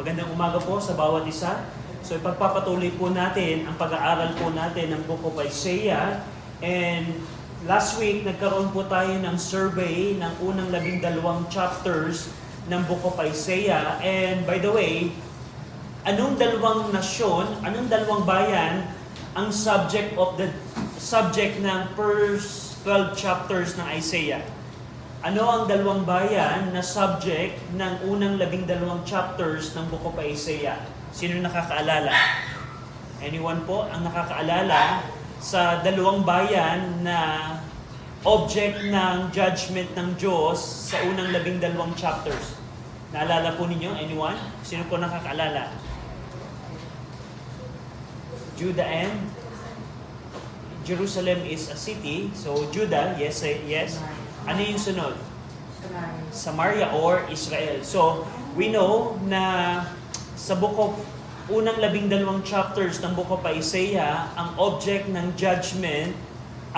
Magandang umaga po sa bawat isa. So ipagpapatuloy po natin ang pag-aaral po natin ng Book of Isaiah. And last week, nagkaroon po tayo ng survey ng unang 12 chapters ng Book of Isaiah. And by the way, anong dalawang nasyon, anong dalawang bayan ang subject ng first 12 chapters ng Isaiah? Ano ang dalawang bayan na subject ng unang 12 chapters ng Book of Isaiah? Sino nakakaalala? Anyone po ang nakakaalala sa dalawang bayan na object ng judgment ng Diyos sa unang 12 chapters? Naalala po ninyo? Anyone? Sino po nakakaalala? Judah and Jerusalem is a city. So Judah, yes, yes. Ano yung sunod? Samaria or Israel. So, we know na sa unang 12 chapters ng Book of Isaiah, ang object ng judgment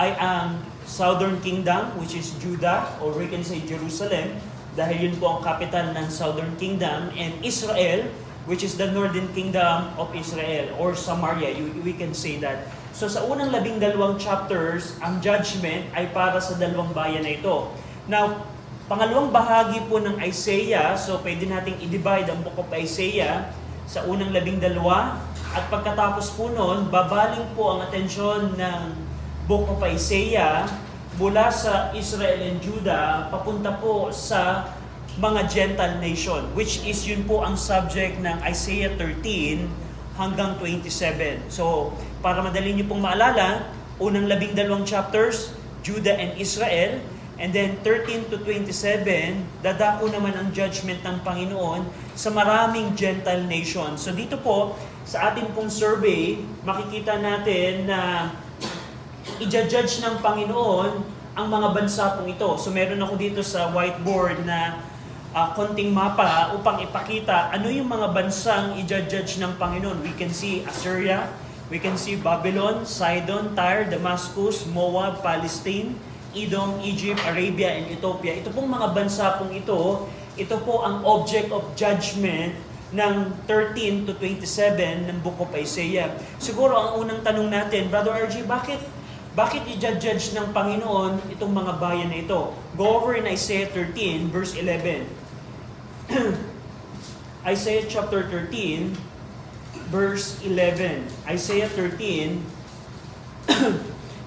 ay ang Southern Kingdom, which is Judah, or we can say Jerusalem, dahil yun po ang capital ng Southern Kingdom, and Israel, which is the Northern Kingdom of Israel, or Samaria, we can say that. So sa unang 12 chapters, ang judgment ay para sa dalawang bayan na ito. Now, pangalawang bahagi po ng Isaiah, so pwede nating i-divide ang Book of Isaiah sa unang 12, at pagkatapos po noon, babaling po ang atensyon ng Book of Isaiah mula sa Israel and Judah papunta po sa mga Gentile nation, which is yun po ang subject ng Isaiah 13 hanggang 27. So, para madali niyo pong maalala, unang 12 chapters, Judah and Israel, and then 13 to 27, dadako naman ang judgment ng Panginoon sa maraming Gentile nation. So dito po, sa ating pong survey, makikita natin na i-judge ng Panginoon ang mga bansa pong ito. So meron ako dito sa whiteboard na konting mapa upang ipakita ano yung mga bansang i-judge ng Panginoon. We can see Assyria, we can see Babylon, Sidon, Tyre, Damascus, Moab, Palestine, Edom, Egypt, Arabia, and Ethiopia. Ito pong mga bansa pong ito po ang object of judgment ng 13 to 27 ng Book of Isaiah. Siguro ang unang tanong natin, Brother RG, bakit i-judge ng Panginoon itong mga bayan na ito? Go over in Isaiah 13, verse 11. Isaiah chapter 13, verse 11. Isaiah 13.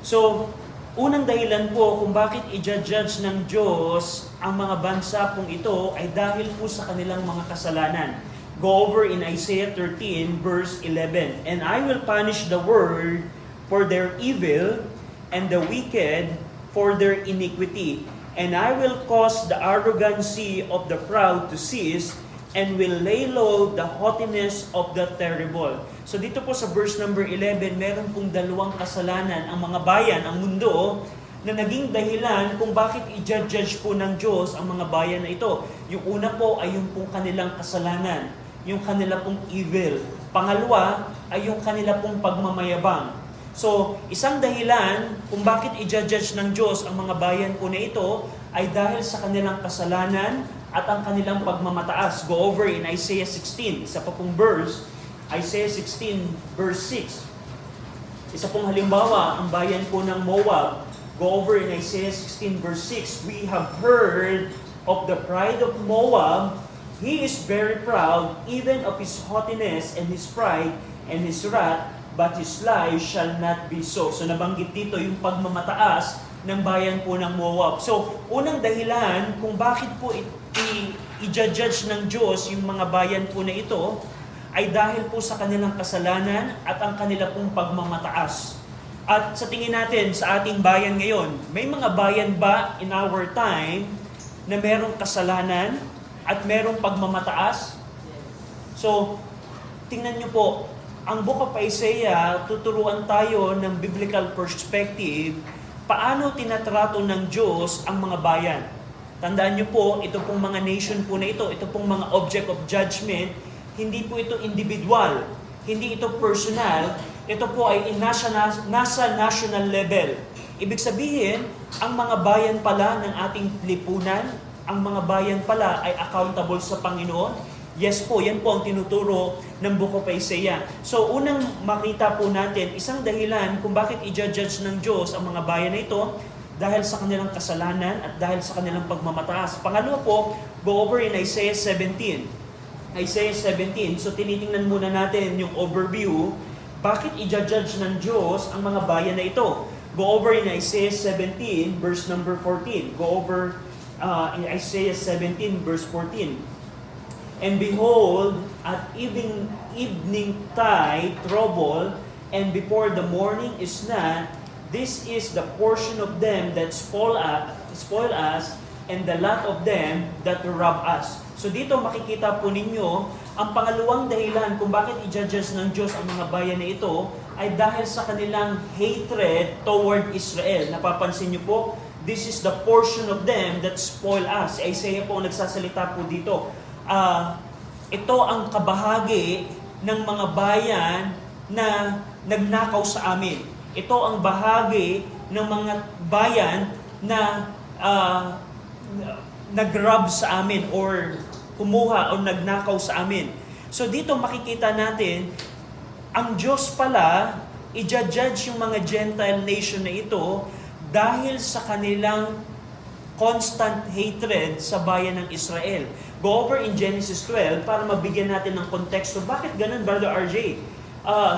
So, unang dahilan po kung bakit i-judge ng Diyos ang mga bansa pong ito ay dahil po sa kanilang mga kasalanan. Go over in Isaiah 13, verse 11. And I will punish the world for their evil, and the wicked for their iniquity. And I will cause the arrogancy of the proud to cease, and will lay low the haughtiness of the terrible. So dito po sa verse number 11, meron pong dalawang kasalanan ang mga bayan, ang mundo, na naging dahilan kung bakit i-judge po ng Diyos ang mga bayan na ito. Yung una po ay yung pong kanilang kasalanan, yung kanila pong evil. Pangalawa ay yung kanila pong pagmamayabang. So, isang dahilan kung bakit i-judge ng Diyos ang mga bayan po na ito ay dahil sa kanilang kasalanan at ang kanilang pagmamataas. Go over in Isaiah 16, isa pa pong verse, Isaiah 16 verse 6. Isa pong halimbawa, ang bayan po ng Moab. Go over in Isaiah 16 verse 6. We have heard of the pride of Moab. He is very proud, even of his haughtiness and his pride and his wrath, but his life shall not be so. So nabanggit dito yung pagmamataas ng bayan po ng Moab. So, unang dahilan kung bakit po i-judge ng Diyos yung mga bayan po na ito ay dahil po sa kanilang kasalanan at ang kanila pong pagmamataas. At sa tingin natin sa ating bayan ngayon, may mga bayan ba in our time na merong kasalanan at merong pagmamataas? So, tingnan nyo po, ang Book of Isaiah, tuturuan tayo ng biblical perspective, paano tinatrato ng Diyos ang mga bayan. Tandaan niyo po, ito pong mga nation po na ito pong mga object of judgment, hindi po ito individual, hindi ito personal, ito po ay nasa national level. Ibig sabihin, ang mga bayan pala ng ating lipunan, ang mga bayan pala ay accountable sa Panginoon. Yes po, yan po ang tinuturo ng Book of Isaiah. So unang makita po natin, isang dahilan kung bakit i-judge ng Diyos ang mga bayan na ito, dahil sa kanilang kasalanan at dahil sa kanilang pagmamataas. Pangalawa po, go over in Isaiah 17. Isaiah 17, so tinitingnan muna natin yung overview, bakit i-judge ng Diyos ang mga bayan na ito. Go over in Isaiah 17, verse number 14. Go over in Isaiah 17, verse 14. And behold, at evening tide trouble, and before the morning is not, this is the portion of them that spoil us, and the lot of them that rob us. So dito makikita po ninyo, ang pangalawang dahilan kung bakit i-judge ng Diyos ang mga bayan na ito, ay dahil sa kanilang hatred toward Israel. Napapansin niyo po, this is the portion of them that spoil us. Isaiah po ang nagsasalita po dito. Ito ang kabahagi ng mga bayan na nagnakaw sa amin. Ito ang bahagi ng mga bayan na nag-rob sa amin or kumuha o nagnakaw sa amin. So dito makikita natin, ang Diyos pala, i-judge yung mga Gentile nation na ito dahil sa kanilang constant hatred sa bayan ng Israel. Go over in Genesis 12 para mabigyan natin ng konteksto. Bakit ganun, Brother RJ?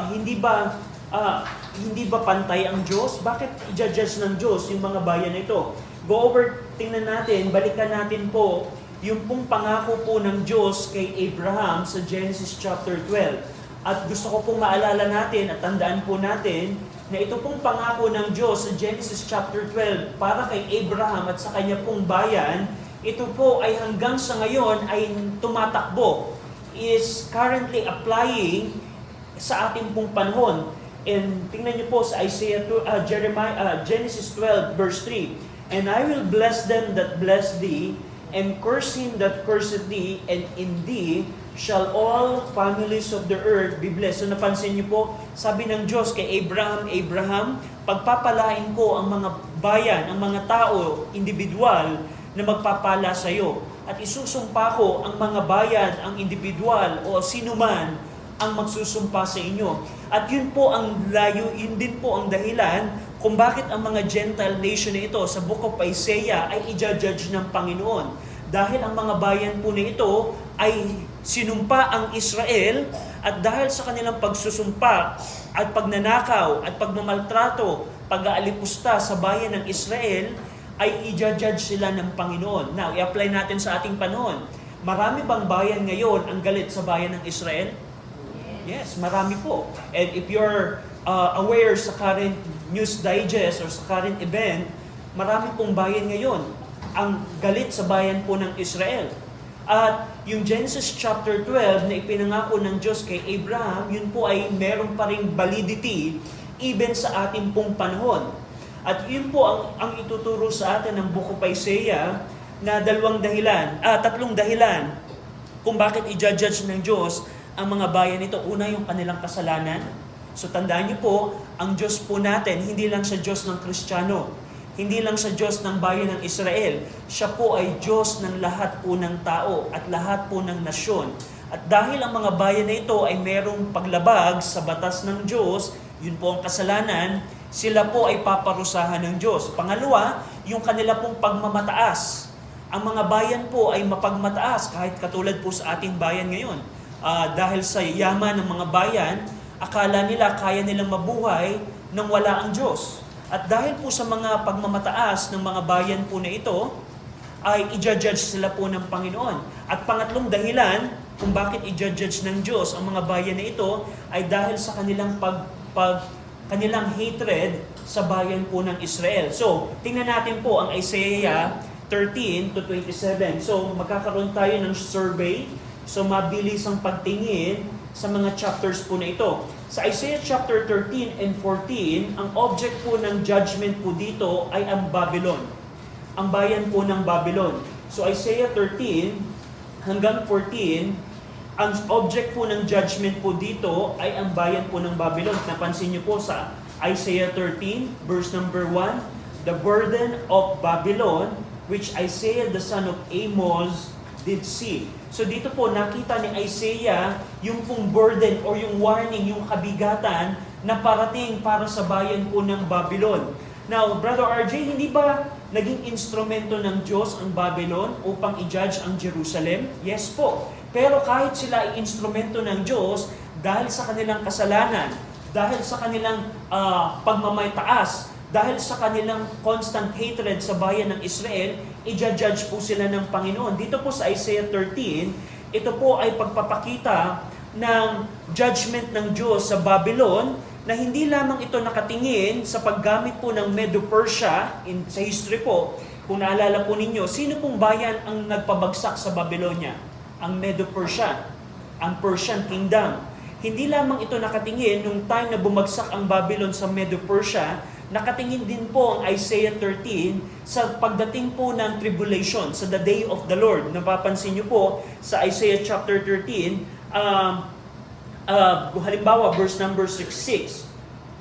Hindi ba pantay ang Diyos? Bakit i-judge ng Diyos yung mga bayan na ito? Go over, tingnan natin, balikan natin po yung pong pangako po ng Diyos kay Abraham sa Genesis chapter 12. At gusto ko pong maalala natin at tandaan po natin na ito pong pangako ng Diyos sa Genesis chapter 12 para kay Abraham at sa kanya pong bayan, ito po ay hanggang sa ngayon ay tumatakbo, is currently applying sa ating pong panahon. And tingnan niyo po sa Genesis 12 verse 3. And I will bless them that bless thee, and curse him that curseth thee, and in thee shall all families of the earth be blessed. So napansin niyo po, sabi ng Diyos kay Abraham, pagpapalain ko ang mga bayan, ang mga tao, individual, na magpapala sa iyo. At isusumpa ko ang mga bayan, ang individual, o sinuman ang magsusumpa sa inyo. At yun po ang layo, yun din po ang dahilan kung bakit ang mga Gentile nation na ito sa Book of Isaiah ay i-judge ng Panginoon. Dahil ang mga bayan po na ito ay sinumpa ang Israel, at dahil sa kanilang pagsusumpa at pagnanakaw at pagmamaltrato, pag-aalipusta sa bayan ng Israel, ay i-judge sila ng Panginoon. Now, i-apply natin sa ating panahon. Marami bang bayan ngayon ang galit sa bayan ng Israel? Yes, marami po. And if you're aware sa current news digest or sa current event, marami pong bayan ngayon ang galit sa bayan po ng Israel. At yung Genesis chapter 12 na ipinangako ng Diyos kay Abraham, yun po ay meron pa ring validity even sa ating pong panahon. At yun po ang ituturo sa atin ng Book of Isaiah na tatlong dahilan kung bakit i-judge ng Diyos ang mga bayan nito. Una, yung kanilang kasalanan. So tandaan niyo po, ang Diyos po natin, hindi lang siya Diyos ng Kristiyano. Hindi lang siya Diyos ng bayan ng Israel. Siya po ay Diyos ng lahat po ng tao at lahat po ng nasyon. At dahil ang mga bayan na ito ay merong paglabag sa batas ng Diyos, yun po ang kasalanan, sila po ay paparusahan ng Diyos. Pangalawa, yung kanila pong pagmamataas. Ang mga bayan po ay mapagmataas, kahit katulad po sa ating bayan ngayon. Dahil sa yaman ng mga bayan, akala nila kaya nilang mabuhay nang wala ang Diyos. At dahil po sa mga pagmamataas ng mga bayan po na ito, ay i-judge sila po ng Panginoon. At pangatlong dahilan kung bakit i-judge ng Diyos ang mga bayan na ito ay dahil sa kanilang kanilang hatred sa bayan po ng Israel. So, tingnan natin po ang Isaiah 13 to 27. So, magkakaroon tayo ng survey. So, mabilis ang pagtingin sa mga chapters po na ito. Sa Isaiah chapter 13 and 14, ang object po ng judgment po dito ay ang Babylon. Ang bayan po ng Babylon. So Isaiah 13 hanggang 14, ang object po ng judgment po dito ay ang bayan po ng Babylon. Napansin niyo po sa Isaiah 13, verse number 1, the burden of Babylon, which Isaiah the son of Amos Dead Sea. So dito po nakita ni Isaiah yung pong burden or yung warning, yung kabigatan na parating para sa bayan po ng Babylon. Now, Brother RJ, hindi ba naging instrumento ng Diyos ang Babylon upang i-judge ang Jerusalem? Yes po. Pero kahit sila ay instrumento ng Diyos, dahil sa kanilang kasalanan, dahil sa kanilang pagmamaytaas, dahil sa kanilang constant hatred sa bayan ng Israel, i-judge po sila ng Panginoon. Dito po sa Isaiah 13, ito po ay pagpapakita ng judgment ng Diyos sa Babylon, na hindi lamang ito nakatingin sa paggamit po ng Medo-Persia sa history po. Kung naalala po ninyo, sino pong bayan ang nagpabagsak sa Babylonia? Ang Medo-Persia, ang Persian Kingdom. Hindi lamang ito nakatingin nung time na bumagsak ang Babylon sa Medo-Persia, nakatingin din po ang Isaiah 13 sa pagdating po ng tribulation, sa the day of the Lord. Napapansin niyo po sa Isaiah chapter 13, halimbawa, verse number 6,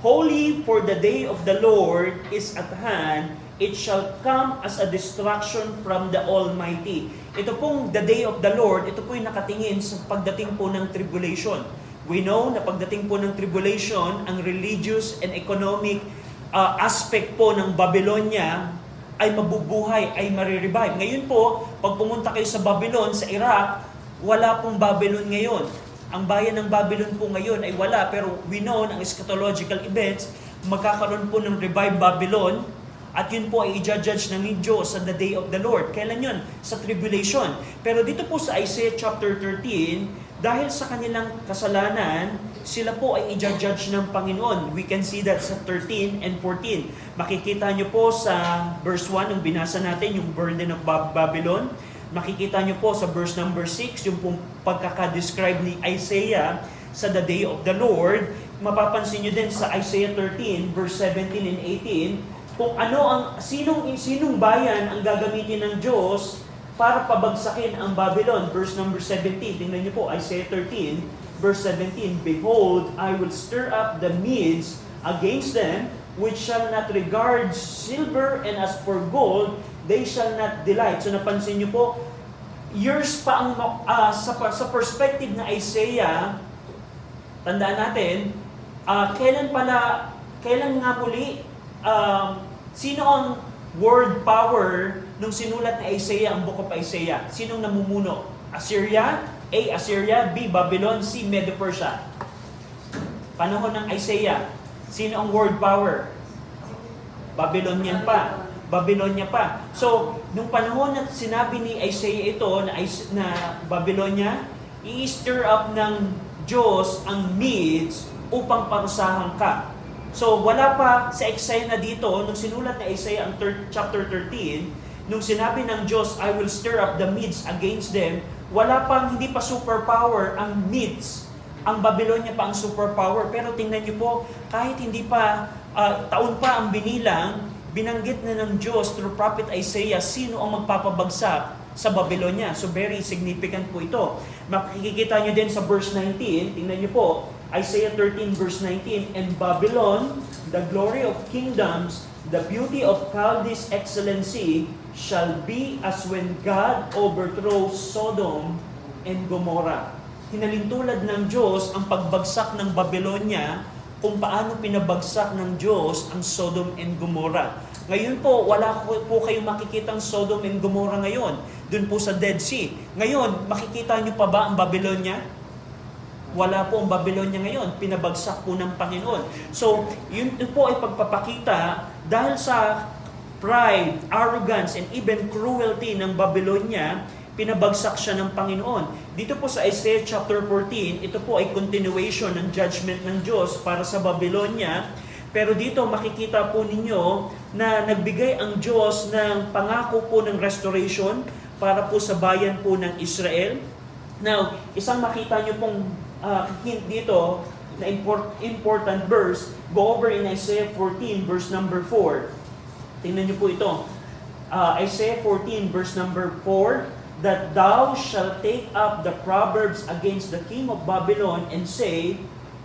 Holy, for the day of the Lord is at hand, it shall come as a destruction from the Almighty. Ito pong the day of the Lord, ito po yung nakatingin sa pagdating po ng tribulation. We know na pagdating po ng tribulation, ang religious and economic aspect po ng Babylonia ay mabubuhay, ay marirevive. Ngayon po, pag pumunta kayo sa Babylon, sa Iraq, wala pong Babylon ngayon. Ang bayan ng Babylon po ngayon ay wala, pero we know ang eschatological events, magkakaroon po ng revived Babylon, at yun po ay i-judge ng Diyos sa the day of the Lord. Kailan yun? Sa tribulation. Pero dito po sa Isaiah chapter 13, dahil sa kanilang kasalanan, sila po ay i-judge ng Panginoon. We can see that sa 13 and 14. Makikita nyo po sa verse 1, yung binasa natin, yung burden of Babylon. Makikita nyo po sa verse number 6, yung pong pagkaka-describe ni Isaiah sa the day of the Lord. Mapapansin nyo din sa Isaiah 13, verse 17 and 18, kung ano sinong bayan ang gagamitin ng Diyos para pabagsakin ang Babylon. Verse number 17, tingnan nyo po, Isaiah 13, verse 17, Behold, I will stir up the Medes against them, which shall not regard silver, and as for gold, they shall not delight. So napansin nyo po, years pa ang sa perspective na Isaiah, tandaan natin, kailan nga muli, sino ang word power nung sinulat ni Isaiah ang Book of Isaiah? Sinong namumuno? Assyria? A. Assyria. B. Babylon. C. Medo-Persia. Panahon ng Isaiah, sino ang word power? Babylonian pa. Babylonia pa. So, nung panahon na sinabi ni Isaiah ito na Babylonia, i-stir up ng Diyos ang Medes upang parusahan ka. So, wala pa sa eksena dito, nung sinulat ni Isaiah ang chapter 13, nung sinabi ng Diyos, I will stir up the Medes against them, hindi pa superpower ang Medes. Ang Babylonia pa ang superpower. Pero tingnan niyo po, kahit hindi pa taon pa ang binilang, binanggit na ng Diyos through prophet Isaiah sino ang magpapabagsak sa Babylonia. So very significant po ito. Makikita nyo din sa verse 19, tingnan nyo po, Isaiah 13 verse 19, And Babylon, the glory of kingdoms, the beauty of Chaldees' excellency, shall be as when God overthrows Sodom and Gomorrah. Hinalintulad ng Diyos ang pagbagsak ng Babylonia kung paano pinabagsak ng Diyos ang Sodom and Gomorrah. Ngayon po, wala po kayong makikitang Sodom and Gomorrah ngayon. Doon po sa Dead Sea. Ngayon, makikita nyo pa ba ang Babylonia? Wala po ang Babylonia ngayon. Pinabagsak po ng Panginoon. So, yun po ay pagpapakita dahil sa pride, arrogance, and even cruelty ng Babylonia, pinabagsak siya ng Panginoon. Dito po sa Isaiah chapter 14, ito po ay continuation ng judgment ng Diyos para sa Babylonia. Pero dito makikita po ninyo na nagbigay ang Diyos ng pangako po ng restoration para po sa bayan po ng Israel. Now, isang makita nyo pong hint dito na important verse, go over in Isaiah 14 verse number 4. Tingnan nyo po ito. Isaiah 14 verse number 4, that thou shalt take up the proverbs against the king of Babylon and say,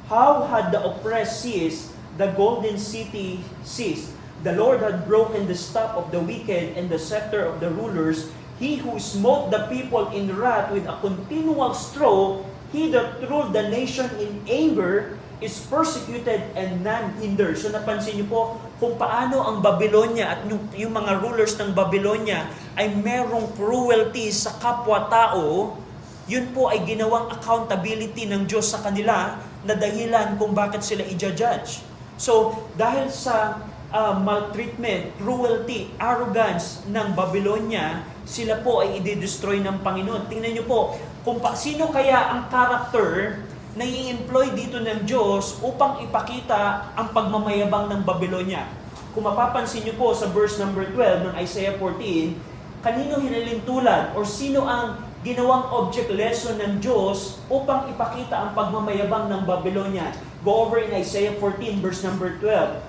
How had the oppressed ceased, the golden city ceased? The Lord had broken the staff of the wicked and the scepter of the rulers. He who smote the people in wrath with a continual stroke, he that ruled the nation in anger, is persecuted and none hindered. So napansin niyo po kung paano ang Babylonia at yung mga rulers ng Babylonia ay merong cruelty sa kapwa-tao. Yun po ay ginawang accountability ng Diyos sa kanila na dahilan kung bakit sila i-judge. So dahil sa maltreatment, cruelty, arrogance ng Babylonia, sila po ay i-destroy ng Panginoon. Tingnan niyo po kung sino kaya ang character na i-employ dito ng Diyos upang ipakita ang pagmamayabang ng Babylonia. Kung mapapansin niyo po sa verse number 12 ng Isaiah 14, kanino hinalintulan o sino ang ginawang object lesson ng Diyos upang ipakita ang pagmamayabang ng Babylonia. Go over in Isaiah 14 verse number 12.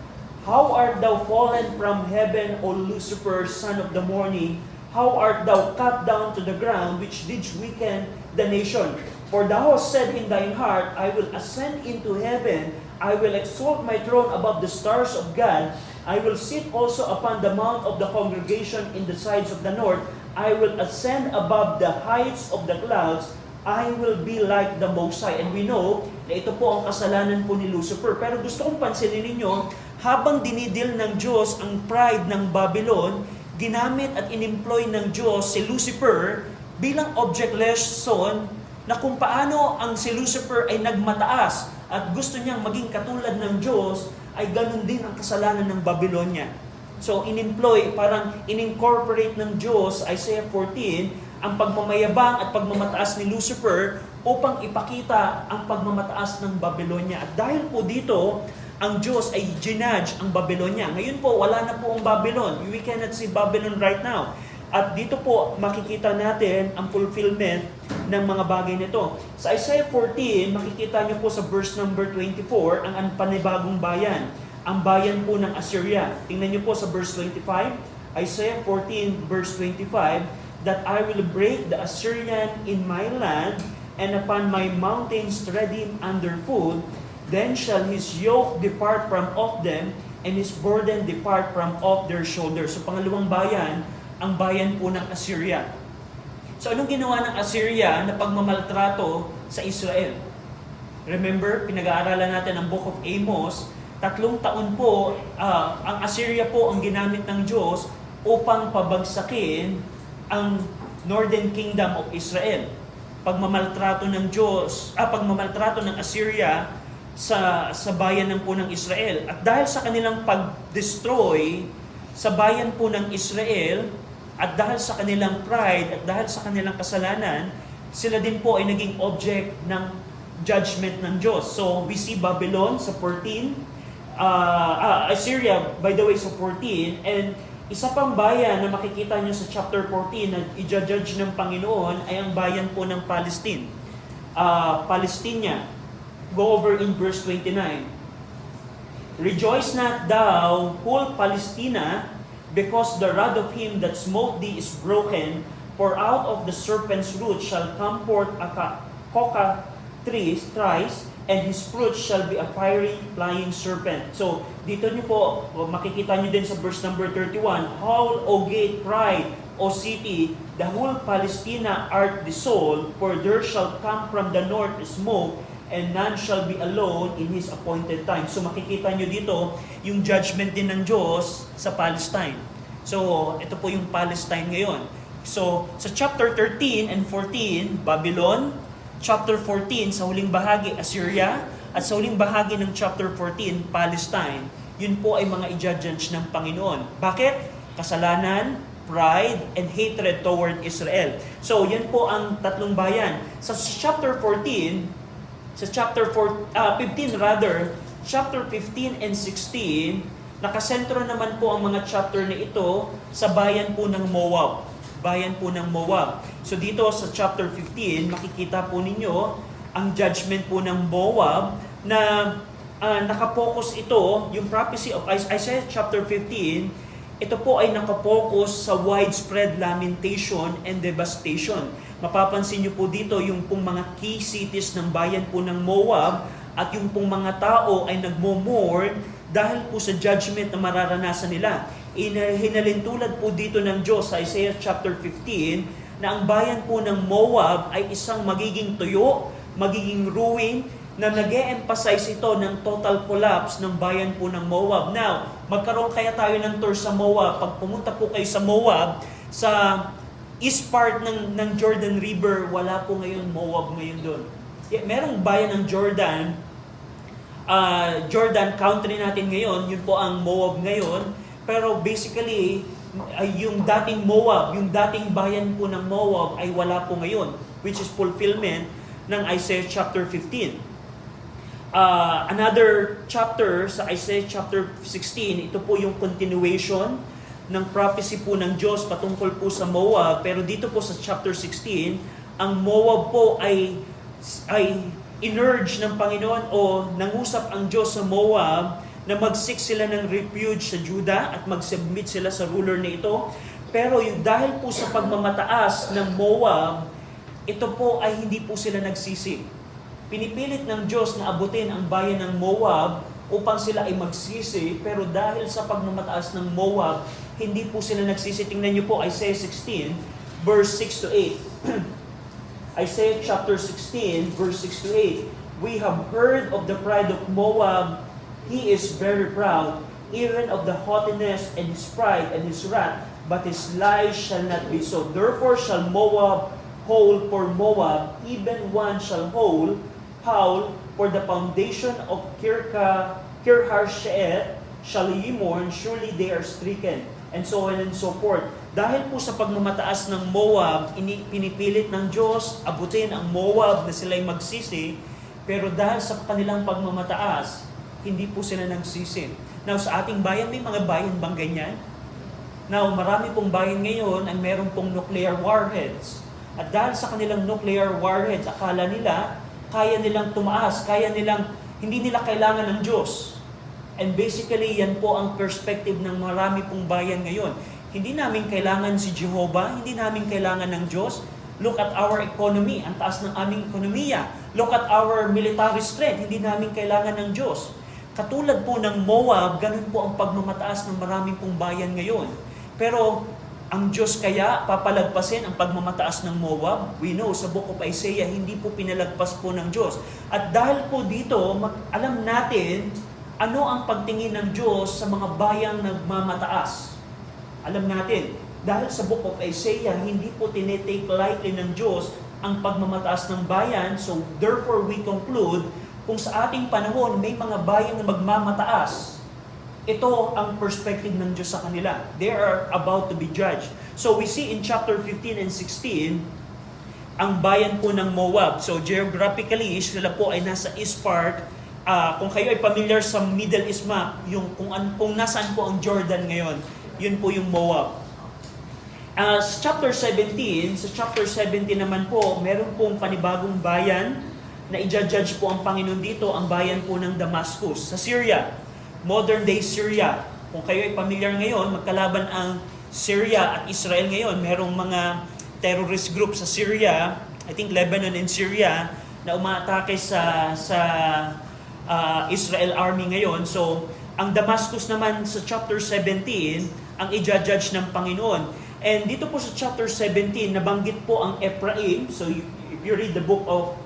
How art thou fallen from heaven, O Lucifer, son of the morning? How art thou cut down to the ground, which didst weaken the nation? For thou hast said in thine heart, I will ascend into heaven, I will exalt my throne above the stars of God, I will sit also upon the mount of the congregation in the sides of the north, I will ascend above the heights of the clouds, I will be like the Most High. And we know na ito po ang kasalanan po ni Lucifer. Pero gusto kong pansinin ninyo, habang dinidil ng Diyos ang pride ng Babylon, ginamit at in-employ ng Diyos si Lucifer bilang object lesson na kung paano ang si Lucifer ay nagmataas at gusto niyang maging katulad ng Diyos, ay ganun din ang kasalanan ng Babylonia. So, in-employ, parang in-incorporate ng Diyos, Isaiah 14, ang pagmamayabang at pagmamataas ni Lucifer upang ipakita ang pagmamataas ng Babylonia. At dahil po dito, ang Diyos ay ginudge ang Babylonia. Ngayon po, wala na po ang Babylon. We cannot see Babylon right now. At dito po, makikita natin ang fulfillment ng mga bagay nito. Sa Isaiah 14, makikita niyo po sa verse number 24, ang panibagong bayan. Ang bayan po ng Assyria. Tingnan niyo po sa verse 25, Isaiah 14 verse 25, that I will break the Assyrian in my land, and upon my mountains tread him underfoot, then shall his yoke depart from off them, and his burden depart from off their shoulders. So pangalawang bayan, ang bayan po ng Assyria. So anong ginawa ng Assyria na pagmamaltrato sa Israel? Remember, pinag-aaralan natin ang Book of Amos, 3 taon po, ang Assyria po ang ginamit ng Diyos upang pabagsakin ang Northern Kingdom of Israel. Pagmamaltrato ng Diyos, pagmamaltrato ng Assyria sa bayan ng po ng Israel. At dahil sa kanilang pag-destroy sa bayan po ng Israel, at dahil sa kanilang pride, at dahil sa kanilang kasalanan, sila din po ay naging object ng judgment ng Diyos. So, we see Babylon sa 14, Assyria, by the way, sa 14, and isa pang bayan na makikita nyo sa chapter 14 na i-judge ng Panginoon ay ang bayan po ng Palestine. Palestina. Go over in verse 29. Rejoice not thou, whole Palestina, because the rod of him that smote thee is broken, for out of the serpent's root shall come forth a cockatrice, and his fruit shall be a fiery flying serpent. So, dito niyo po, makikita niyo din sa verse number 31, Howl, O gate, cry, O city, the whole Palestina art desolate, for there shall come from the north smoke, and none shall be alone in his appointed time. So makikita nyo dito yung judgment din ng Diyos sa Palestine. So ito po yung Palestine ngayon. So sa chapter 13 and 14, Babylon. Chapter 14, sa huling bahagi, Assyria. At sa huling bahagi ng chapter 14, Palestine. Yun po ay mga i-judge ng Panginoon. Bakit? Kasalanan, pride, and hatred toward Israel. So yan po ang tatlong bayan. Sa chapter 14, sa chapter 15 rather, chapter 15 and 16, nakasentro naman po ang mga chapter na ito sa bayan po ng Moab. Bayan po ng Moab. So dito sa chapter 15, makikita po ninyo ang judgment po ng Moab na nakapokus ito, yung prophecy of Isaiah chapter 15, ito po ay nakapokus sa widespread lamentation and devastation. Mapapansin niyo po dito yung pong mga key cities ng bayan po ng Moab at yung pong mga tao ay nagmo-mourn dahil po sa judgment na mararanasan nila. Hinalintulad po dito ng Diyos sa Isaiah chapter 15 na ang bayan po ng Moab ay isang magiging tuyo, magiging ruin, na nag-e-emphasize ito ng total collapse ng bayan po ng Moab. Now, magkaroon kaya tayo ng tour sa Moab. Pag pumunta po kayo sa Moab, sa east part ng Jordan River, wala po ngayon Moab ngayon doon. Merong bayan ng Jordan, Jordan country natin ngayon, yun po ang Moab ngayon. Pero basically, yung dating Moab, yung dating bayan po ng Moab ay wala po ngayon, which is fulfillment ng Isaiah chapter 15. Another chapter sa Isaiah chapter 16, ito po yung continuation ng prophecy po ng Diyos patungkol po sa Moab. Pero dito po sa chapter 16, ang Moab po ay inurge ng Panginoon o nangusap ang Diyos sa Moab na mag-seek sila ng refuge sa Judah at mag-submit sila sa ruler na ito. Pero yung dahil po sa pagmamataas ng Moab, ito po ay hindi po sila nagsisi. Pinipilit ng Diyos na abutin ang bayan ng Moab upang sila ay magsisi, pero dahil sa pagmamataas ng Moab, hindi po sila nagsisi. Tingnan niyo po Isaiah 16, verse 6 to 8. Isaiah chapter 16, verse 6 to 8. We have heard of the pride of Moab. He is very proud, even of the haughtiness and his pride and his wrath, but his lies shall not be so. Therefore shall Moab howl for Moab, even one shall howl for the foundation of Kirhareseth shall ye mourn, surely they are stricken, and so on and so forth. Dahil po sa pagmamataas ng Moab, pinipilit ng Diyos abutin ang Moab na sila'y magsisi, pero dahil sa kanilang pagmamataas, hindi po sila nagsisi. Now, sa ating bayan, may mga bayan bang ganyan? Now, marami pong bayan ngayon ang meron pong nuclear warheads. At dahil sa kanilang nuclear warheads, akala nila, kaya nilang tumaas, hindi nila kailangan ng Diyos. And basically, yan po ang perspective ng marami pong bayan ngayon. Hindi namin kailangan si Jehovah, hindi namin kailangan ng Diyos. Look at our economy, ang taas ng aming ekonomiya. Look at our military strength, hindi namin kailangan ng Diyos. Katulad po ng Moab, ganun po ang pagmamataas ng maraming pong bayan ngayon. Pero ang Diyos kaya papalagpasin ang pagmamataas ng Moab? We know sa Book of Isaiah, hindi po pinalagpas po ng Diyos. At dahil po dito, alam natin ano ang pagtingin ng Diyos sa mga bayang nagmamataas. Alam natin, dahil sa Book of Isaiah, hindi po tinetake lightly ng Diyos ang pagmamataas ng bayan. So therefore we conclude, kung sa ating panahon may mga bayang na magmamataas, ito ang perspective ng Diyos sa kanila. They are about to be judged. So we see in chapter 15 and 16, ang bayan po ng Moab. So geographically, sila po ay nasa east part. Kung kayo ay familiar sa Middle East map, kung nasaan po ang Jordan ngayon, yun po yung Moab. Sa chapter 17 naman po, meron pong panibagong bayan na i-judge po ang Panginoon dito, ang bayan po ng Damascus, sa Syria. Modern day Syria. Kung kayo ay familiar ngayon, magkalaban ang Syria at Israel ngayon. Merong mga terrorist group sa Syria, I think Lebanon and Syria, na umaatake sa Israel army ngayon. So, ang Damascus naman sa chapter 17, ang i-judge ng Panginoon. And dito po sa chapter 17, nabanggit po ang Ephraim. So, if you read the book of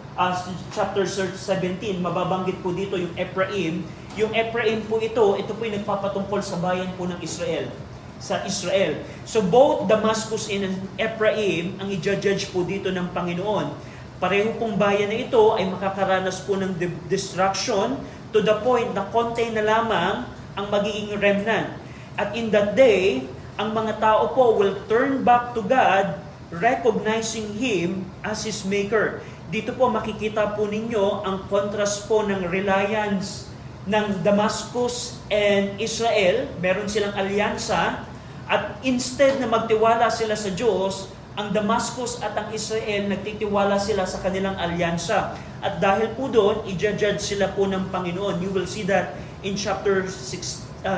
chapter 17, mababanggit po dito yung Ephraim. Yung Ephraim po ito po yung nagpapatungkol sa bayan po ng Israel. Sa Israel. So both Damascus and Ephraim ang i-judge po dito ng Panginoon. Pareho pong bayan na ito ay makakaranas po ng destruction to the point na konti na lamang ang magiging remnant. At in that day, ang mga tao po will turn back to God, recognizing Him as His Maker. Dito po makikita po ninyo ang contrast po ng reliance ng Damascus and Israel. Meron silang alyansa at instead na magtiwala sila sa Diyos, ang Damascus at ang Israel nagtitiwala sila sa kanilang alyansa. At dahil po doon, i-judge sila po ng Panginoon. You will see that in chapter 17.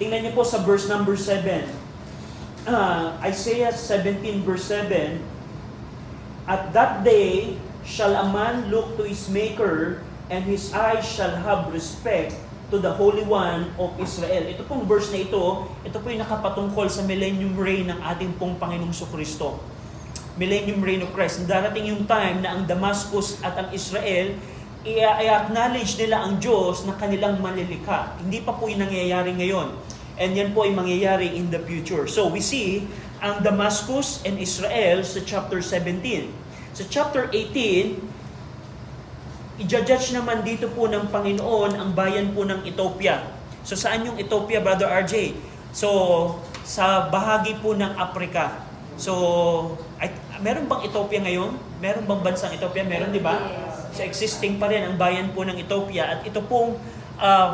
Tingnan niyo po sa verse number 7. Isaiah 17 verse 7. At that day shall a man look to his Maker, and his eyes shall have respect to the Holy One of Israel. Ito pong verse na ito po yung nakapatungkol sa millennium reign ng ating pong Panginoong Kristo. Millennium reign of Christ. Darating yung time na ang Damascus at ang Israel, i-acknowledge nila ang Diyos na kanilang manilikha. Hindi pa po yung nangyayari ngayon. And yan po ay mangyayari in the future. So we see ang Damascus and Israel sa chapter 17. Sa chapter 18, i-judge naman dito po ng Panginoon ang bayan po ng Ethiopia. So saan yung Ethiopia, Brother RJ? So sa bahagi po ng Africa. So meron bang Ethiopia ngayon? Meron bang bansang Ethiopia? Meron, di ba? So existing pa rin ang bayan po ng Ethiopia. At ito pong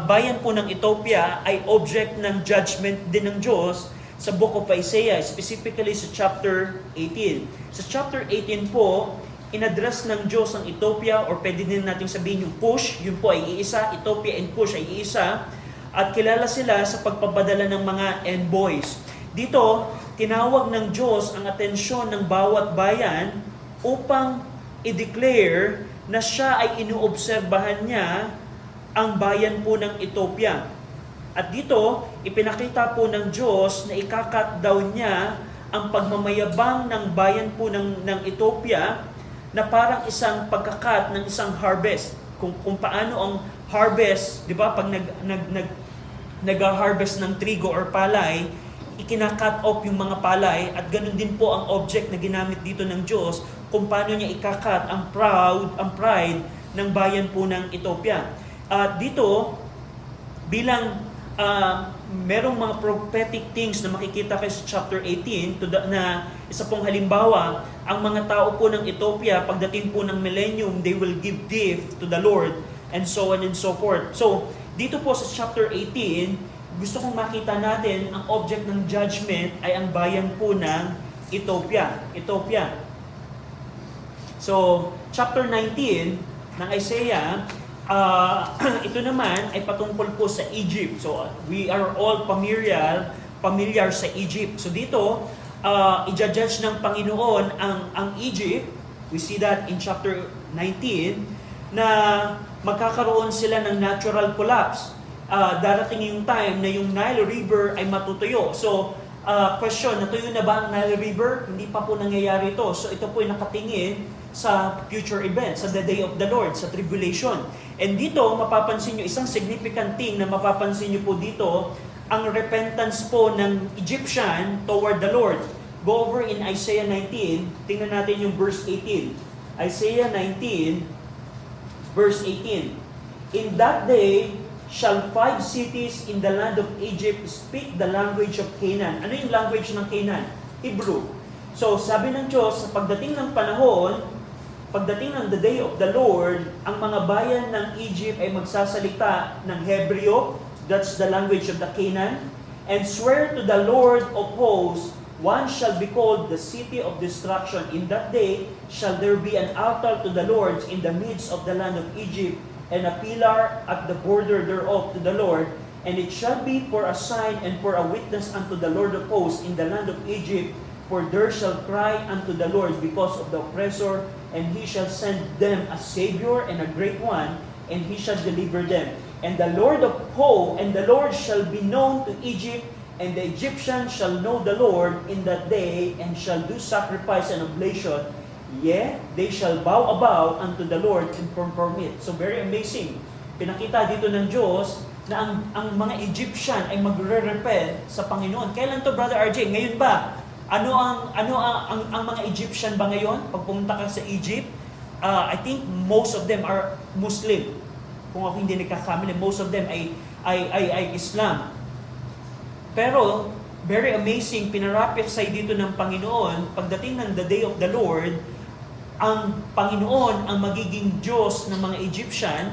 bayan po ng Ethiopia ay object ng judgment din ng Diyos sa Book of Isaiah, specifically sa chapter 18. Sa chapter 18 po, in-address ng Diyos ang Ethiopia, or pwede din natin sabihin yung Cush, yun po ay iisa, Ethiopia and Cush ay iisa, at kilala sila sa pagpapadala ng mga envoys. Dito, tinawag ng Diyos ang atensyon ng bawat bayan upang i-declare na siya ay inuobserbahan niya ang bayan po ng Ethiopia. At dito, ipinakita po ng Diyos na ikakat daw niya ang pagmamayabang ng bayan po ng Ethiopia na parang isang pagkakat ng isang harvest. Kung paano ang harvest, di ba, pag nag-harvest ng trigo or palay, ikinakat off yung mga palay, at ganun din po ang object na ginamit dito ng Diyos kung paano niya ikakat ang pride ng bayan po ng Ethiopia. At dito, bilang merong mga prophetic things na makikita kayo sa chapter 18 na isa pong halimbawa, ang mga tao po ng Ethiopia, pagdating po ng millennium, they will give gift to the Lord, and so on and so forth. So, dito po sa chapter 18, gusto kong makita natin ang object ng judgment ay ang bayan po ng Ethiopia. So, chapter 19 ng Isaiah, ito naman ay patungkol po sa Egypt. So, we are all familiar sa Egypt. So, dito, i-judge ng Panginoon ang Egypt. We see that in chapter 19, na magkakaroon sila ng natural collapse. Darating yung time na yung Nile River ay matutuyo. So, question, natuyo na ba ang Nile River? Hindi pa po nangyayari ito. So, ito po ay nakatingin sa future event, sa the day of the Lord, sa tribulation. And dito, mapapansin nyo, isang significant thing na mapapansin nyo po dito, ang repentance po ng Egyptian toward the Lord. Go over in Isaiah 19, tingnan natin yung verse 18. Isaiah 19, verse 18. In that day, shall 5 cities in the land of Egypt speak the language of Canaan. Ano yung language ng Canaan? Hebrew. So, sabi ng Diyos, sa pagdating ng panahon, pagdating ng the day of the Lord, ang mga bayan ng Egypt ay magsasalita ng Hebreo, that's the language of the Canaan, and swear to the Lord of hosts, one shall be called the city of destruction. In that day shall there be an altar to the Lord in the midst of the land of Egypt, and a pillar at the border thereof to the Lord, and it shall be for a sign and for a witness unto the Lord of hosts in the land of Egypt, for there shall cry unto the Lord because of the oppressor, and he shall send them a Savior and a great one, and he shall deliver them. And the Lord of hosts, and the Lord shall be known to Egypt, and the Egyptians shall know the Lord in that day, and shall do sacrifice and oblation. Yea, they shall bow about unto the Lord and perform it. So very amazing. Pinakita dito ng Diyos na ang mga Egyptian ay magre-repent sa Panginoon. Kailan to, Brother RJ? Ngayon ba? Ano ang mga Egyptian ba ngayon? Pag pumunta ka sa Egypt, I think most of them are Muslim. Kung ako hindi nagkakamali, most of them ay Islam. Pero very amazing, pinarapify dito ng Panginoon, pagdating ng the day of the Lord, ang Panginoon ang magiging Diyos ng mga Egyptian.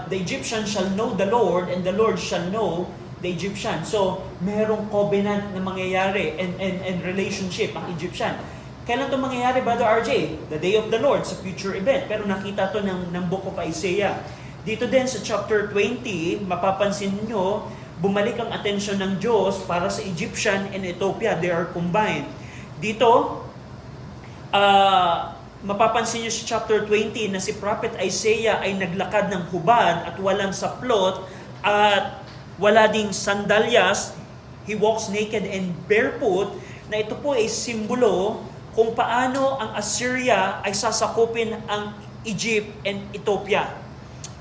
The Egyptian shall know the Lord, and the Lord shall know the Egyptian. So, merong covenant na mangyayari and relationship ang Egyptian. Kailan ito mangyayari, Brother RJ? The day of the Lord, sa future event. Pero nakita to ng Book of Isaiah. Dito din sa chapter 20, mapapansin nyo, bumalik ang atensyon ng Diyos para sa Egyptian and Ethiopia. They are combined. Dito, mapapansin nyo sa chapter 20 na si Prophet Isaiah ay naglakad ng hubad at walang saplot at wala ding sandalyas, he walks naked and barefoot, na ito po ay simbolo kung paano ang Assyria ay sasakupin ang Egypt and Ethiopia.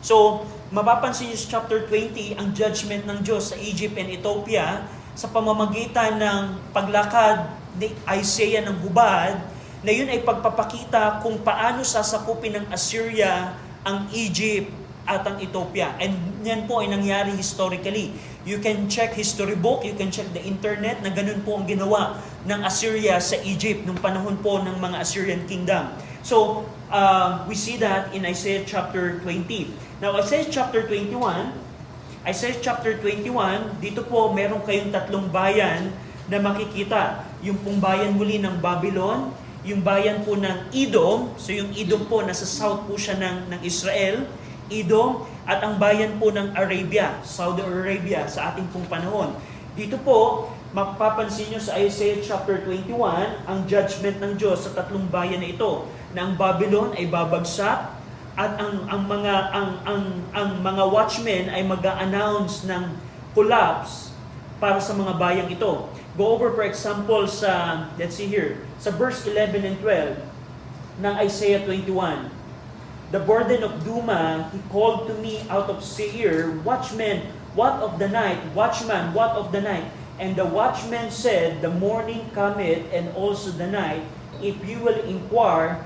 So, mapapansin niyo sa chapter 20 ang judgment ng Diyos sa Egypt and Ethiopia sa pamamagitan ng paglakad ni Isaiah ng hubad, na yun ay pagpapakita kung paano sasakupin ng Assyria ang Egypt at ang Ethiopia. And yan po ay nangyari historically. You can check history book, you can check the internet, na ganun po ang ginawa ng Assyria sa Egypt nung panahon po ng mga Assyrian kingdom. So, we see that in Isaiah chapter 20. Now, Isaiah chapter 21, dito po meron kayong tatlong bayan na makikita. Yung pong bayan muli ng Babylon, yung bayan po ng Edom, so yung Edom po, nasa south po siya ng Israel, Edom, at ang bayan po ng Arabia, Saudi Arabia, sa ating pong panahon. Dito po, mapapansin nyo sa Isaiah chapter 21, ang judgment ng Diyos sa tatlong bayan na ito, na ang Babylon ay babagsak, at ang mga watchmen ay mag-a-announce ng collapse para sa mga bayang ito. Go over for example sa, let's see here, sa verse 11 and 12 ng Isaiah 21. The burden of Duma, he called to me out of Seir, watchman, what of the night? Watchman, what of the night? And the watchman said, the morning cometh, and also the night. If you will inquire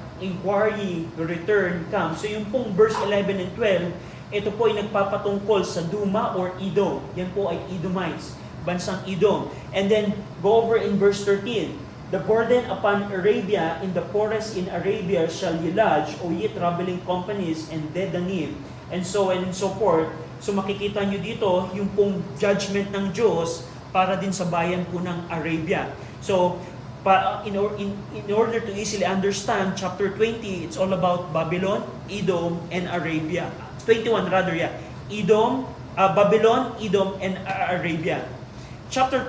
ye, return come. So yung pong verse 11 and 12, ito po ay nagpapatungkol sa Duma or Edom. Yan po ay Edomites, bansang Edom. And then, go over in verse 13. The burden upon Arabia, in the forest in Arabia shall ye lodge, O ye traveling companies, and Dedanim, and so on and so forth. So makikita nyo dito yung pong judgment ng Diyos para din sa bayan po ng Arabia. So, in order to easily understand chapter 20, it's all about Babylon, Edom, and Arabia. 21 rather, yeah. Edom, Babylon, Edom, and Arabia. Chapter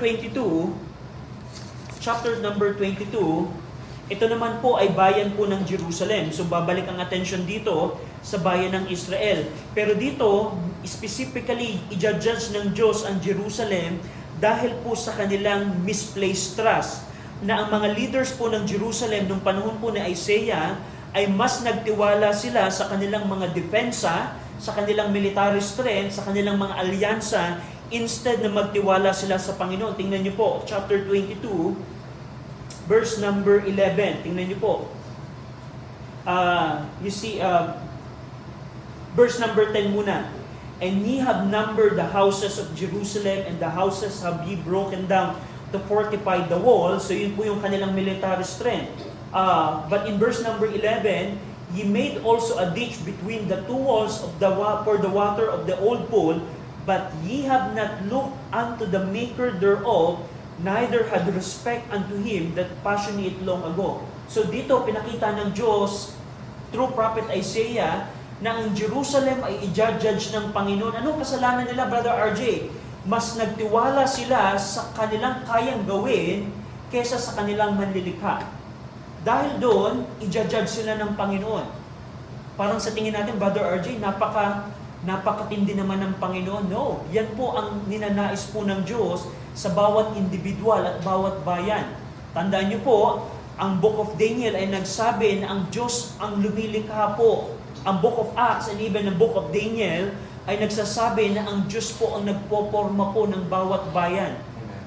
number 22, ito naman po ay bayan po ng Jerusalem. So babalik ang attention dito sa bayan ng Israel. Pero dito, specifically, i-judge ng Diyos ang Jerusalem dahil po sa kanilang misplaced trust, na ang mga leaders po ng Jerusalem nung panahon po ni Isaiah ay mas nagtiwala sila sa kanilang mga depensa, sa kanilang military strength, sa kanilang mga alyansa, instead na magtiwala sila sa Panginoon. Tingnan niyo po, chapter 22, verse number 11. Tingnan niyo po. Verse number 10 muna. And ye have numbered the houses of Jerusalem, and the houses have ye broken down to fortify the wall. So yun po yung kanilang military strength. But in verse number 11, ye made also a ditch between the two walls of for the water of the old pool, but ye have not looked unto the maker thereof, neither had respect unto him that fashioned it long ago. So dito pinakita ng Diyos through prophet Isaiah na ang Jerusalem ay i-judge ng Panginoon. Anong kasalanan nila, Brother RJ? Mas nagtiwala sila sa kanilang kayang gawin kesa sa kanilang manlilikha. Dahil doon, i-judge sila ng Panginoon. Parang sa tingin natin, Brother RJ, napakatindi naman ng Panginoon. No, yan po ang ninanais po ng Diyos sa bawat individual at bawat bayan. Tandaan niyo po, ang Book of Daniel ay nagsabi na ang Diyos ang lumilikha po. Ang Book of Acts and even ang Book of Daniel ay nagsasabi na ang Diyos po ang nagpoporma po ng bawat bayan. Amen.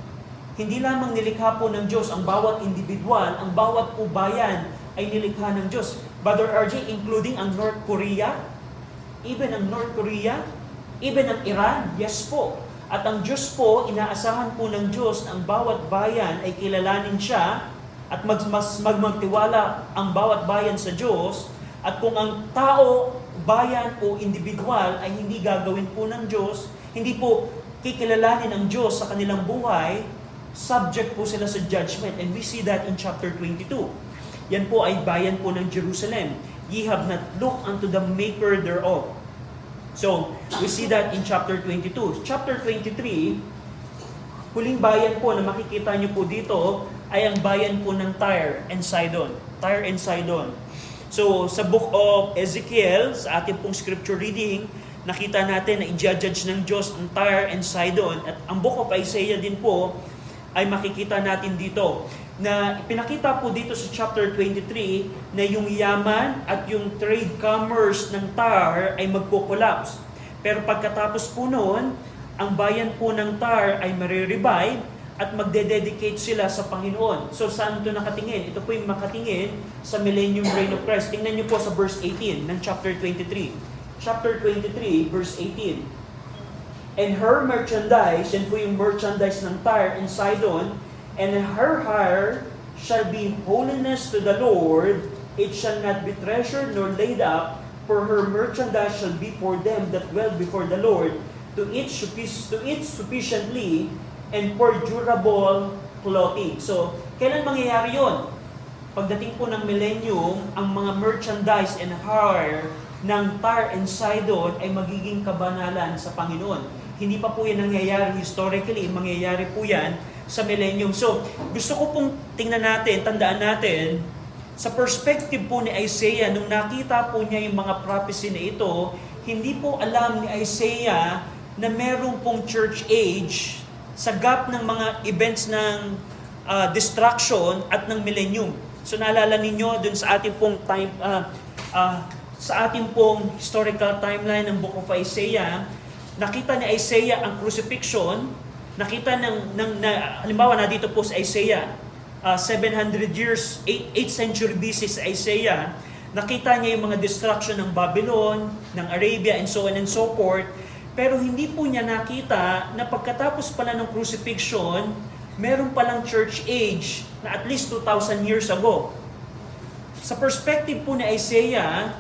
Hindi lamang nilikha po ng Diyos ang bawat individual, ang bawat po bayan ay nilikha ng Diyos. Brother RJ, including ang North Korea, even ang North Korea, even ang Iran, yes po. At ang Diyos po, inaasahan po ng Diyos na ang bawat bayan ay kilalanin siya at magtiwala ang bawat bayan sa Diyos. At kung ang tao, bayan o individual ay hindi gagawin po ng Diyos, hindi po kikilalanin ng Diyos sa kanilang buhay, subject po sila sa judgment. And we see that in chapter 22. Yan po ay bayan po ng Jerusalem. Ye have not looked unto the maker thereof. So, we see that in chapter 22. Chapter 23, huling bayan po na makikita nyo po dito ay ang bayan po ng Tyre and Sidon. Tyre and Sidon. So, sa book of Ezekiel, sa ating pong scripture reading, nakita natin na i-judge ng Diyos ang Tyre and Sidon. At ang Book of Isaiah din po ay makikita natin dito na pinakita po dito sa chapter 23 na yung yaman at yung trade commerce ng Tyre ay magko-collapse. Pero pagkatapos po noon, ang bayan po ng Tyre ay marirevive at magdededicate sila sa Panginoon. So saan ito nakatingin? Ito po yung makatingin sa Millennium Reign of Christ. Tingnan niyo po sa verse 18 ng chapter 23. Chapter 23, verse 18. And her merchandise, yan po yung merchandise ng Tyre and Sidon, and her hire shall be holiness to the Lord, it shall not be treasured nor laid up, for her merchandise shall be for them that dwell before the Lord, to eat sufficiently, and for durable clothing. So, kailan mangyayari yon? Pagdating po ng millennium, ang mga merchandise and hire ng Tyre and Sidon ay magiging kabanalan sa Panginoon. Hindi pa po yan nangyayari historically, mangyayari po yan sa millennium. So, gusto ko pong tingnan natin, tandaan natin, sa perspective po ni Isaiah, nung nakita po niya yung mga prophecy na ito, hindi po alam ni Isaiah na meron pong church age sa gap ng mga events ng destruction at ng millennium. So, naalala ninyo dun sa ating pong time, sa ating pong historical timeline ng Book of Isaiah, nakita ni Isaiah ang crucifixion, nakita halimbawa na dito po sa Isaiah, 700 years, 8th century BC sa Isaiah, nakita niya yung mga destruction ng Babylon, ng Arabia, and so on and so forth, pero hindi po niya nakita na pagkatapos pala ng crucifixion, meron palang church age na at least 2,000 years ago. Sa perspective po ni Isaiah,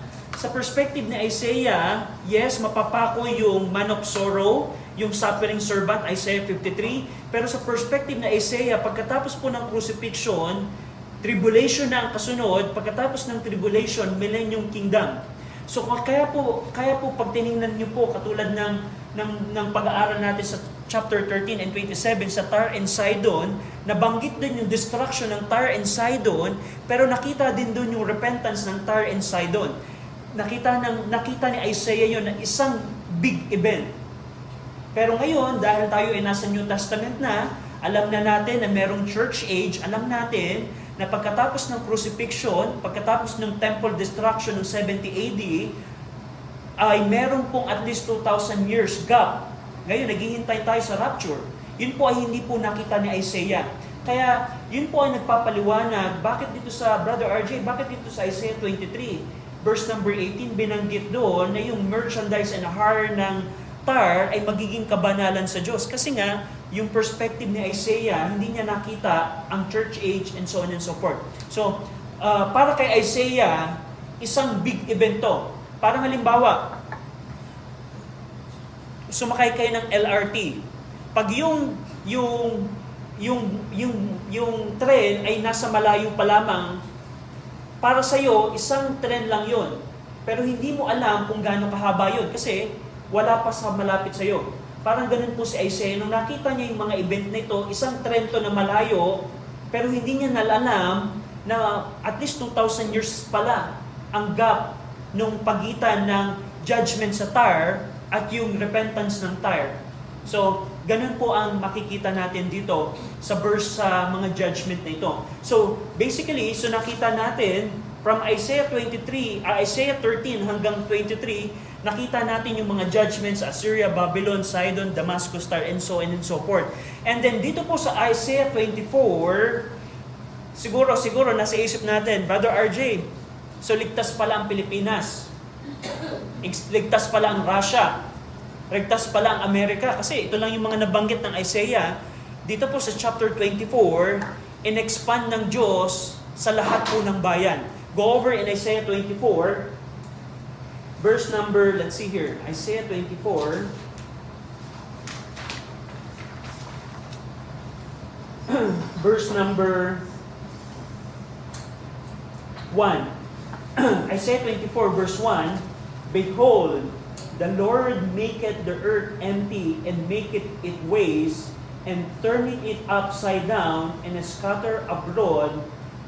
yes, mapapako yung man of sorrow, yung suffering servant, Isaiah 53. Pero sa perspective na Isaiah, pagkatapos po ng crucifixion, tribulation na ang kasunod, pagkatapos ng tribulation, millennium kingdom. So kaya po pag tiningnan niyo po, katulad ng pag-aaral natin sa chapter 13 and 27 sa Tyre and Sidon, nabanggit din yung destruction ng Tyre and Sidon, pero nakita din doon yung repentance ng Tyre and Sidon. Nakita ni Isaiah yun na isang big event. Pero ngayon, dahil tayo ay nasa New Testament na, alam na natin na merong church age, alam natin na pagkatapos ng crucifixion, pagkatapos ng temple destruction ng 70 AD, ay meron pong at least 2,000 years gap. Ngayon, naghihintay tayo sa rapture. Yun po ay hindi po nakita ni Isaiah. Kaya, yun po ay nagpapaliwanag, bakit dito sa, Brother RJ, bakit dito sa Isaiah 23? Verse number 18, binanggit doon na yung merchandise and hire ng Tyre ay magiging kabanalan sa Diyos. Kasi nga, yung perspective ni Isaiah, hindi niya nakita ang church age and so on and so forth. So, para kay Isaiah, isang big event to. Parang halimbawa, sumakay kayo ng LRT. Pag yung train ay nasa malayo pa lamang, para sa'yo, isang tren lang yon. Pero hindi mo alam kung gaano kahaba yun kasi wala pa sa malapit sa'yo. Parang ganun po si Isaiah. Nung nakita niya yung mga event na ito, isang tren to na malayo, pero hindi niya nalalam na at least 2,000 years pala ang gap nung pagitan ng judgment sa Tyre at yung repentance ng Tyre. So, ganun po ang makikita natin dito sa verse sa mga judgment na ito. So, basically, so nakita natin from Isaiah 13 hanggang 23, nakita natin yung mga judgments sa Assyria, Babylon, Sidon, Damascus, Tyre, and so on and so forth. And then dito po sa Isaiah 24, siguro nasa isip natin, Brother RJ, so ligtas pala ang Pilipinas. Ligtas pala ang Russia. Ligtas pala ang Amerika. Kasi ito lang yung mga nabanggit ng Isaiah. Dito po sa chapter 24, in-expand ng Diyos sa lahat po ng bayan. Go over in Isaiah 24, verse number, let's see here, Isaiah 24, verse number 1. Isaiah 24, verse 1, Behold, the Lord maketh the earth empty, and maketh it waste, and turneth it upside down, and scatter abroad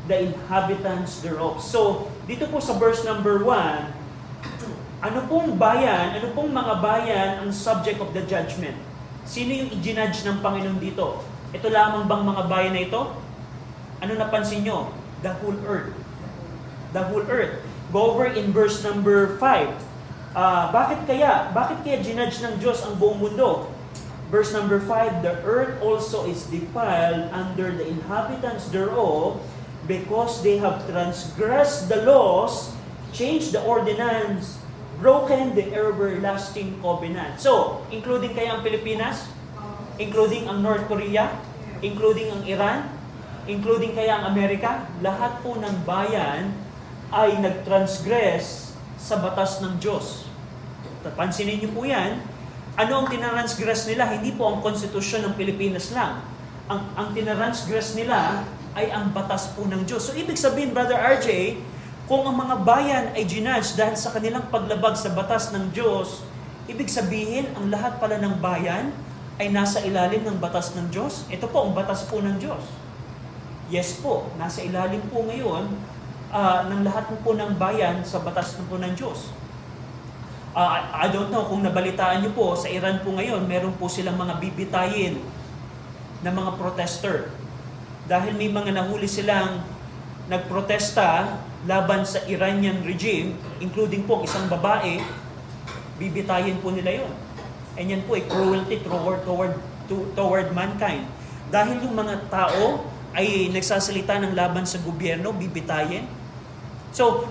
the inhabitants thereof. So, dito po sa verse number 1, Ano pong bayan, ano pong mga bayan ang subject of the judgment? Sino yung i-judge ng Panginoon dito? Ito lamang bang mga bayan na ito? Ano napansin nyo? The whole earth. The whole earth. Go over in verse number 5. Bakit kaya ginudge ng Diyos ang buong mundo? Verse number 5, the earth also is defiled under the inhabitants thereof, because they have transgressed the laws, changed the ordinance, broken the everlasting covenant. So, including kaya ang Pilipinas? Including ang North Korea? Including ang Iran? Including kaya ang Amerika? Lahat po ng bayan ay nag-transgress sa batas ng Diyos. Pansinin niyo po yan. Ano ang tinaransgress nila? Hindi po ang konstitusyon ng Pilipinas lang. Ang tinaransgress nila ay ang batas po ng Diyos. So, ibig sabihin, Brother RJ, kung ang mga bayan ay ginudge dahil sa kanilang paglabag sa batas ng Diyos, ibig sabihin, ang lahat pala ng bayan ay nasa ilalim ng batas ng Diyos. Ito po ang batas po ng Diyos. Yes po, nasa ilalim po ngayon ng lahat po ng bayan sa batas po ng Diyos. I don't know kung nabalitaan niyo po, sa Iran po ngayon, meron po silang mga bibitayin na mga protester. Dahil may mga nahuli silang nagprotesta laban sa Iranian regime, including po isang babae, bibitayin po nila yon. And yan po ay cruelty toward mankind. Dahil yung mga tao ay nagsasalita ng laban sa gobyerno, bibitayin. So,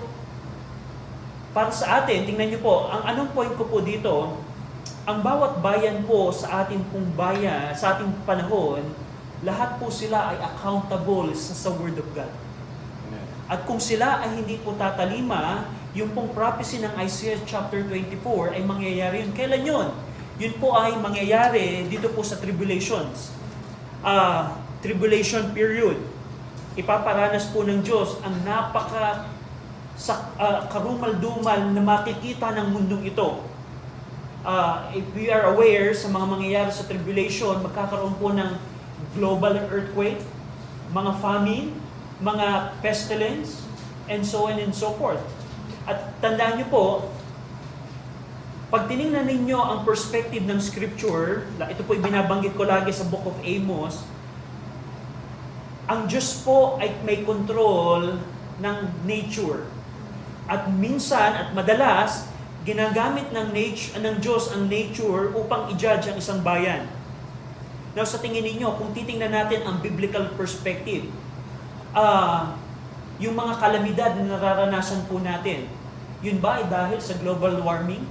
para sa atin, tingnan niyo po, ang anong point ko po dito, ang bawat bayan po sa ating pong bayan, sa ating panahon, lahat po sila ay accountable sa Word of God. At kung sila ay hindi po tatalima, yung pong prophecy ng Isaiah chapter 24 ay mangyayari yun. Kailan yun? Yun po ay mangyayari dito po sa tribulations. Tribulation period. Ipaparanas po ng Diyos ang karumal-dumal na makikita ng mundong ito. If we are aware sa mga mangyayari sa tribulation, magkakaroon po ng global earthquake, mga famine, mga pestilence, and so on and so forth. At tandaan niyo po, pag tinignan ninyo ang perspective ng Scripture, ito po binabanggit ko lagi sa Book of Amos, ang Diyos po ay may control ng nature. At minsan at madalas, ginagamit ng Diyos ang nature upang i-judge ang isang bayan. Now, sa tingin ninyo, kung titingnan natin ang biblical perspective, yung mga kalamidad na nararanasan po natin, yun ba ay dahil sa global warming?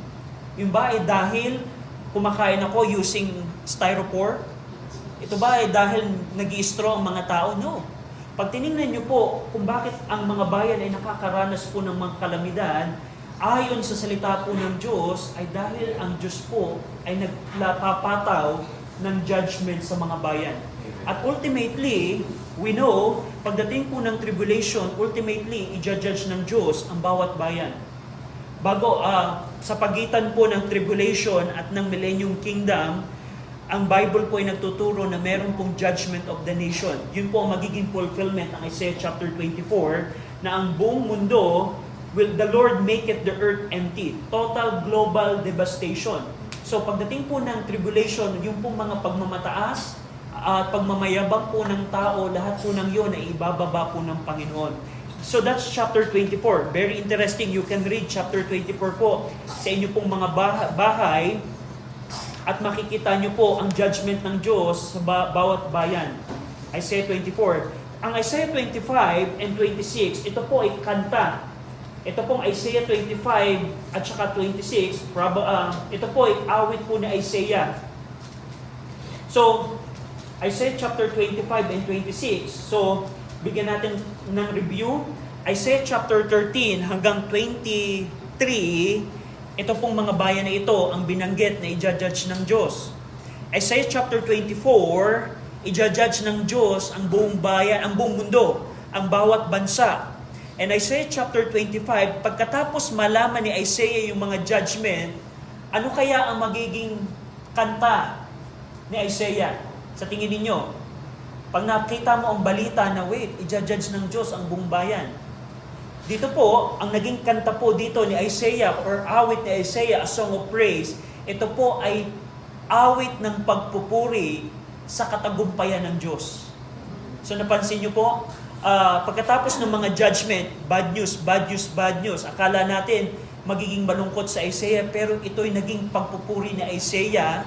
Yun ba ay dahil kumakain ako using styrofoam? Ito ba ay dahil nag-i-straw ang mga tao? No. Pag tinignan nyo po kung bakit ang mga bayan ay nakakaranas po ng mga kalamidad, ayon sa salita po ng Diyos, ay dahil ang Diyos po ay nagpapataw ng judgment sa mga bayan. At ultimately, we know, pagdating po ng tribulation, ultimately, i-judge ng Diyos ang bawat bayan. Bago, sa pagitan po ng tribulation at ng millennium kingdom, ang Bible po ay nagtuturo na meron pong judgment of the nation. Yun po ang magiging fulfillment ng Isaiah chapter 24, na ang buong mundo, will the Lord make it the earth empty. Total global devastation. So pagdating po ng tribulation, yung pong mga pagmamataas at pagmamayabang po ng tao, lahat po ng yun ay ibababa po ng Panginoon. So that's chapter 24. Very interesting. You can read chapter 24 po sa inyo pong mga bahay, at makikita nyo po ang judgment ng Diyos sa bawat bayan. Isaiah 24. Ang Isaiah 25 and 26, ito po ay kanta. Ito pong Isaiah 25 at saka 26, ito po ay awit po ni Isaiah. So, Isaiah chapter 25 and 26. So, bigyan natin ng review. Isaiah chapter 13 hanggang 23, ito pong mga bayan na ito ang binanggit na i-judge ng Diyos. Isaiah chapter 24, i-judge ng Diyos ang buong bayan, ang buong mundo, ang bawat bansa. And Isaiah chapter 25, pagkatapos malaman ni Isaiah yung mga judgment, ano kaya ang magiging kanta ni Isaiah? Sa tingin ninyo, pag nakita mo ang balita na wait, i-judge ng Diyos ang buong bayan, Dito po, ang naging kanta po dito ni Isaiah or awit ni Isaiah, a song of praise, ito po ay awit ng pagpupuri sa katagumpayan ng Diyos. So napansin niyo po, pagkatapos ng mga judgment, bad news, bad news, bad news, akala natin magiging malungkot sa Isaiah, pero ito'y naging pagpupuri ni Isaiah,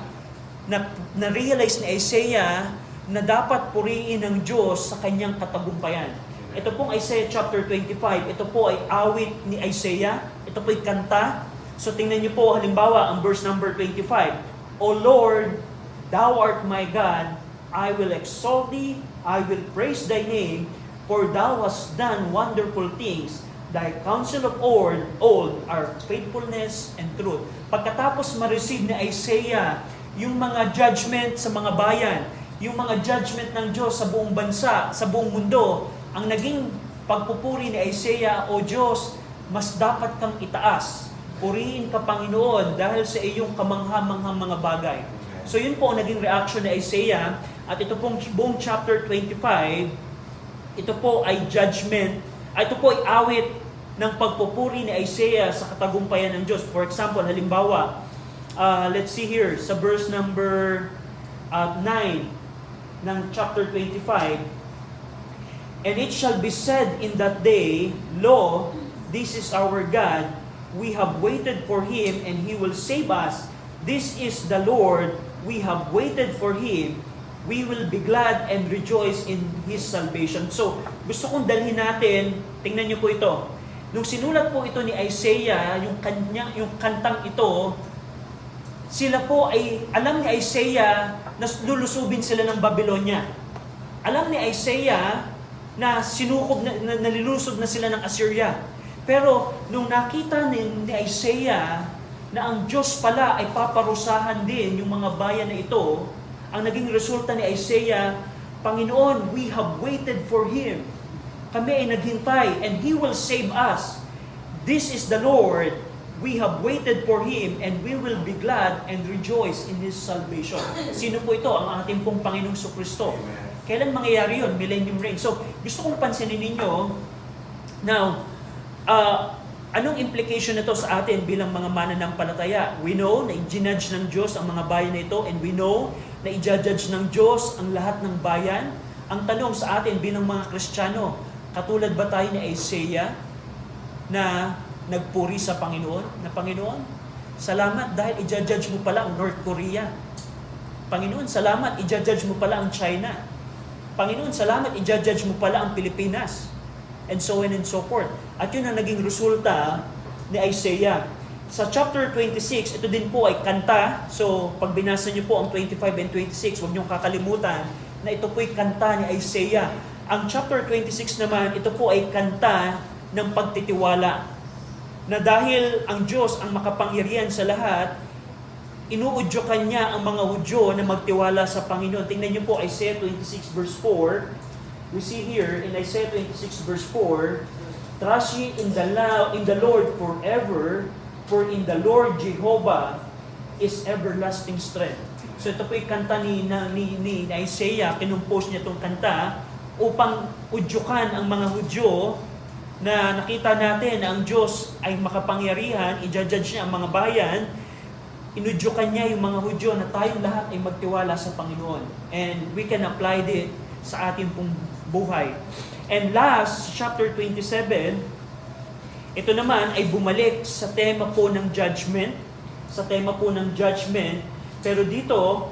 na-realize ni Isaiah na dapat purihin ng Diyos sa kanyang katagumpayan. Ito pong Isaiah chapter 25, ito po ay awit ni Isaiah, ito po ay kanta. So tingnan niyo po halimbawa ang verse number 25. O Lord, Thou art my God, I will exalt Thee, I will praise Thy name, for Thou hast done wonderful things. Thy counsel of old are faithfulness and truth. Pagkatapos ma-receive ni Isaiah yung mga judgment sa mga bayan, yung mga judgment ng Diyos sa buong bansa, sa buong mundo, ang naging pagpupuri ni Isaiah, O Diyos, mas dapat kang itaas. Purihin ka, Panginoon, dahil sa iyong kamangha-manghang mga bagay. So yun po ang naging reaction ni Isaiah. At ito pong buong chapter 25, ito po ay judgment, ito po ay awit ng pagpupuri ni Isaiah sa katagumpayan ng Diyos. For example, halimbawa, let's see here, sa verse number 9 ng chapter 25, And it shall be said in that day, Lo, this is our God, we have waited for Him, and He will save us. This is the Lord, we have waited for Him, we will be glad and rejoice in His salvation. So, gusto kong dalhin natin, tingnan niyo po ito. Nung sinulat po ito ni Isaiah, yung kantang ito, sila po ay, alam ni Isaiah na lulusubin sila ng Babylonia. Alam ni Isaiah na sinukob na nalilusob na sila ng Assyria. Pero nung nakita ni Isaiah na ang Diyos pala ay paparusahan din yung mga bayan na ito, ang naging resulta ni Isaiah, Panginoon, we have waited for Him. Kami ay naghintay and He will save us. This is the Lord, we have waited for Him and we will be glad and rejoice in His salvation. Sino po ito? Ang ating pong Panginoong Kristo. Kailan mangyayari yun? Millennium reign. So, gusto kong pansinin ninyo, now, anong implication nito sa atin bilang mga mananampalataya? We know na i-judge ng Diyos ang mga bayan na ito, and we know na i-judge ng Diyos ang lahat ng bayan. Ang tanong sa atin bilang mga Kristiyano, katulad ba tayo ni Isaiah na nagpuri sa Panginoon? Na Panginoon, salamat dahil i-judge mo pala ang North Korea. Panginoon, salamat, i-judge mo pala ang China. Panginoon, salamat, i-judge mo pala ang Pilipinas. And so on and so forth. At yun ang naging resulta ni Isaiah. Sa chapter 26, ito din po ay kanta. So, pag binasa niyo po ang 25 and 26, huwag niyong kakalimutan na ito po ay kanta ni Isaiah. Ang chapter 26 naman, ito po ay kanta ng pagtitiwala. Na dahil ang Diyos ang makapangyarihan sa lahat, inuudyokan niya ang mga Hudyo na magtiwala sa Panginoon. Tingnan niyo po Isaiah 26 verse 4. We see here in Isaiah 26 verse 4, Trust ye in the Lord forever, for in the Lord Jehovah is everlasting strength. So ito po yung kanta ni Isaiah, kinumpose niya itong kanta upang udyukan ang mga Hudyo na nakita natin na ang Diyos ay makapangyarihan, i-judge niya ang mga bayan. Inudyukan niya yung mga Hudyo na tayong lahat ay magtiwala sa Panginoon. And we can apply it sa ating pong buhay. And last, chapter 27, ito naman ay bumalik sa tema po ng judgment. Sa tema po ng judgment. Pero dito,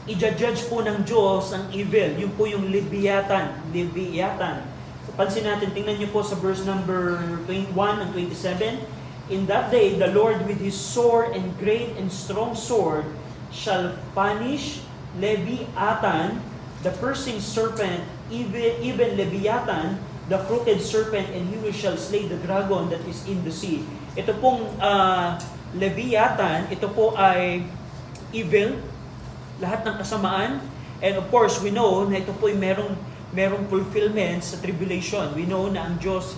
i-judge po ng Diyos ang evil. Yun po yung Leviathan. Pansin natin, tingnan niyo po sa verse number 21 and 27. In that day, the Lord with His sword and great and strong sword shall punish Leviathan, the piercing serpent, even Leviathan, the crooked serpent, and he shall slay the dragon that is in the sea. Ito pong Leviathan, ito po ay evil, lahat ng kasamaan. And of course, we know na ito po ay merong fulfillment sa tribulation. We know na ang Diyos,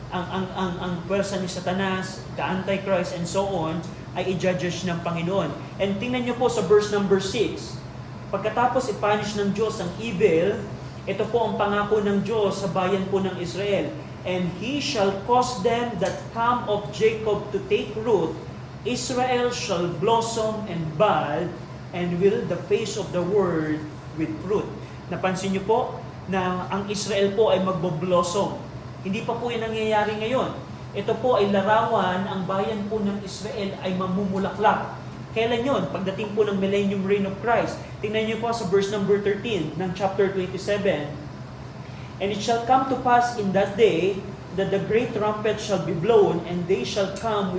ang pwersa ni Satanas, the Antichrist, and so on, ay i-judge ng Panginoon. And tingnan niyo po sa verse number 6, pagkatapos i-punish ng Diyos ang evil, ito po ang pangako ng Diyos sa bayan po ng Israel. And he shall cause them that come of Jacob to take root. Israel shall blossom and bud, and will the face of the world with fruit. Napansin niyo po na ang Israel po ay magbo-blossom. Hindi pa po yan nangyayari ngayon. Ito po ay larawan, ang bayan po ng Israel ay mamumulaklak. Kailan yun? Pagdating po ng millennium reign of Christ. Tingnan niyo po sa verse number 13 ng chapter 27. And it shall come to pass in that day that the great trumpet shall be blown, and they shall come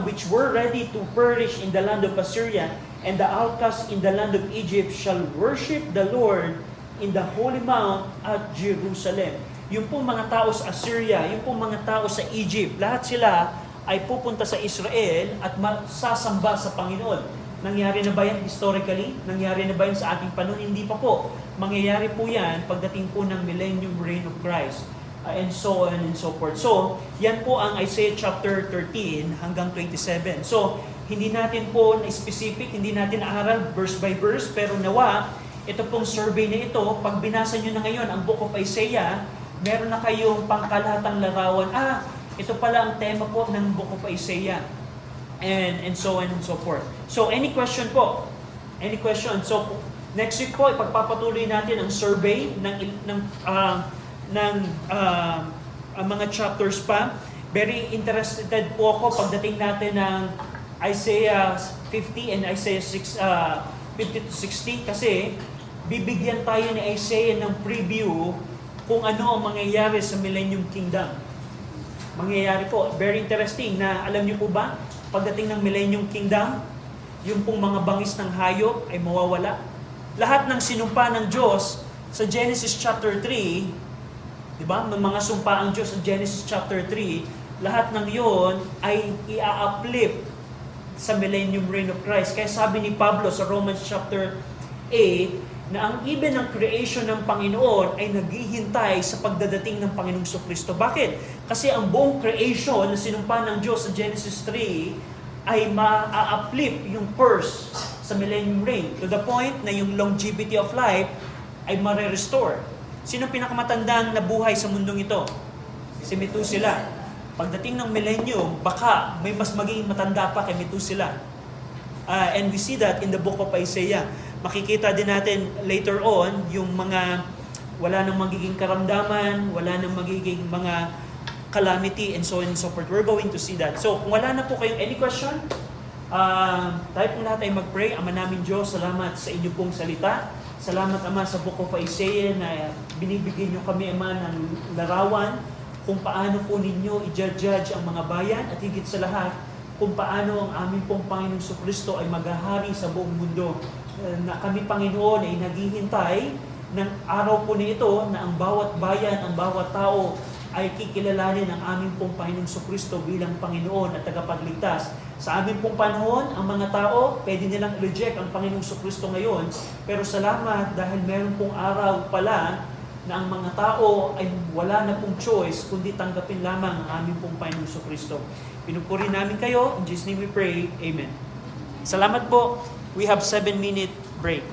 which were ready to perish in the land of Assyria, and the outcasts in the land of Egypt shall worship the Lord in the holy mount at Jerusalem. Yung pong mga tao sa Assyria, yung pong mga tao sa Egypt, lahat sila ay pupunta sa Israel at sasamba sa Panginoon. Nangyari na ba yan historically? Nangyari na ba yan sa ating panahon? Hindi pa po. Mangyayari po yan pagdating po ng millennium reign of Christ. And so on and so forth. So, yan po ang Isaiah chapter 13 hanggang 27. So, hindi natin po na-specific, hindi natin naaral verse by verse, pero nawa, ito pong survey na ito, pag binasa nyo na ngayon ang Book of Isaiah, meron na kayong pangkalahatang larawan. Ito pala ang tema po ng Book of Isaiah. And so on and so forth. So, any question po? Any question? So, next week po, ipagpapatuloy natin ang survey ng mga chapters pa. Very interested po ako pagdating natin ng Isaiah 50 and Isaiah 50 to 60 kasi bibigyan tayo ni Isaiah ng preview kung ano ang mangyayari sa Millennium Kingdom. Mangyayari po. Very interesting na alam niyo po ba, pagdating ng Millennium Kingdom, yung pong mga bangis ng hayop ay mawawala. Lahat ng sinumpa ng Diyos sa Genesis chapter 3, di ba? May mga sumpa ang Diyos sa Genesis chapter 3, lahat ng yon ay i-uplift sa millennium reign of Christ. Kaya sabi ni Pablo sa Romans chapter 8, na ang even ng creation ng Panginoon ay naghihintay sa pagdadating ng Panginoong Kristo. Bakit? Kasi ang buong creation na sinumpa ng Diyos sa Genesis 3 ay ma-uplift yung curse sa millennium reign to the point na yung longevity of life ay ma-restore. Sino pinakamatandang nabuhay sa mundong ito? Si Methuselah. Pagdating ng millennium, baka may mas magiging matanda pa kay Methuselah. And we see that in the book of Isaiah. Makikita din natin later on yung mga wala nang magiging karamdaman, wala nang magiging mga calamity and so on and so forth. We're going to see that. So, kung wala na po kayong any question, tayo po lahat ay mag-pray. Ama namin Diyos, salamat sa inyo pong salita. Salamat Ama sa book of Isaiah na binibigyan nyo kami Ama ng larawan kung paano po ninyo i-judge ang mga bayan at higit sa lahat kung paano ang aming pong Panginoong Kristo ay maghahari sa buong mundo. Na kami Panginoon ay naghihintay ng araw po nito na ang bawat bayan, ang bawat tao ay kikilalanin ang aming pong Panginoong Kristo bilang Panginoon at tagapagligtas. Sa aming pong panahon, ang mga tao, pwede nilang reject ang Panginoong Kristo ngayon, pero salamat dahil meron pong araw pala na ang mga tao ay wala na pong choice kundi tanggapin lamang ang aming pong Panginoong Kristo. Pinupuri namin kayo. In Jesus' name we pray. Amen. Salamat po. We have 7-minute break.